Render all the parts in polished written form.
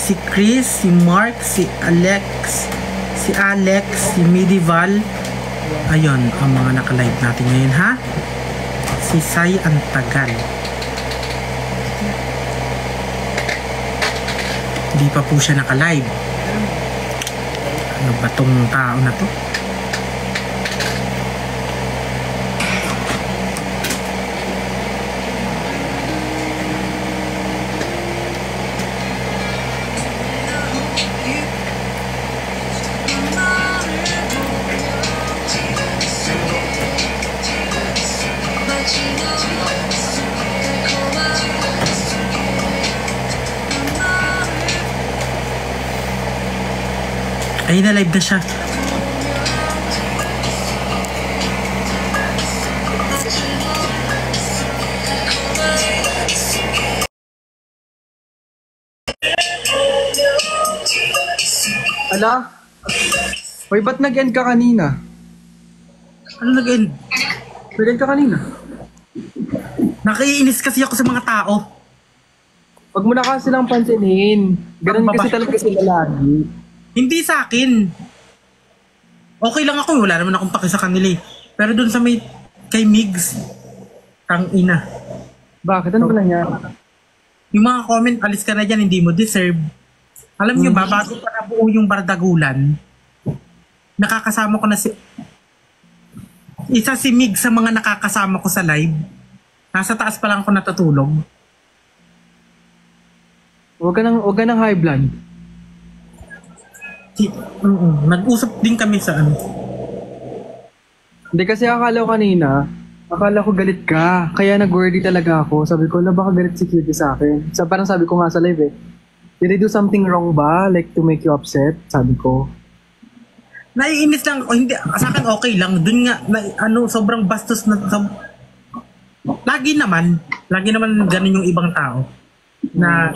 si Chris, si Mark, si Alex, si Medieval. Ayun, ang mga naka-live natin ngayon ha. Si Sai Antagal. Hindi pa po siya naka-live. Ano ba tong tao na to? Ay, na-live na siya. Ala? Hoy, ba't nag-end ka kanina? Ano nag-end? Nag-end ka kanina? Nakiinis kasi ako sa mga tao. Huwag mo na kasi lang pansinin. Ganun kasi talaga sila lagi. Hindi sa akin. Okay lang ako, wala naman akong paki sa kanila eh. Pero dun sa may kay Migs, tang ina. Bakit? Ano ba nangyari? Yung mga comment, alis ka na dyan, hindi mo deserve. Alam nyo ba, bago pa nabuo yung Bardagulan, nakakasama ko na isa si Migs sa mga nakakasama ko sa live. Nasa taas pa lang ako natutulog. Huwag ka ng high blood. Nag-usap din kami sa ano. Hindi kasi akala ko galit ka. Kaya nag-wordy talaga ako. Sabi ko, baka galit si Cutie sa akin. Parang sabi ko nga sa live eh. Did I do something wrong ba? Like to make you upset? Sabi ko. Naiinis lang ako. Hindi, sa akin okay lang. Dun nga, sobrang bastos na. Lagi naman ganun yung ibang tao. Na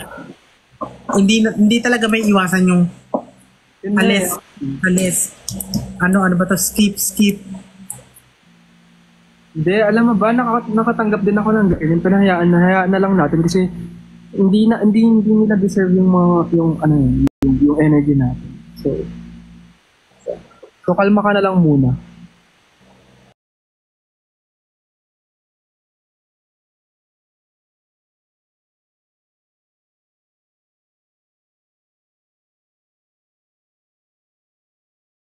hindi talaga may iwasan yung alis. Ano ba to? Skip. Hindi, alam mo ba, nakatanggap din ako ng ganyan. Nahayaan na lang natin kasi hindi nila deserve yung energy natin. So kalma ka na lang muna.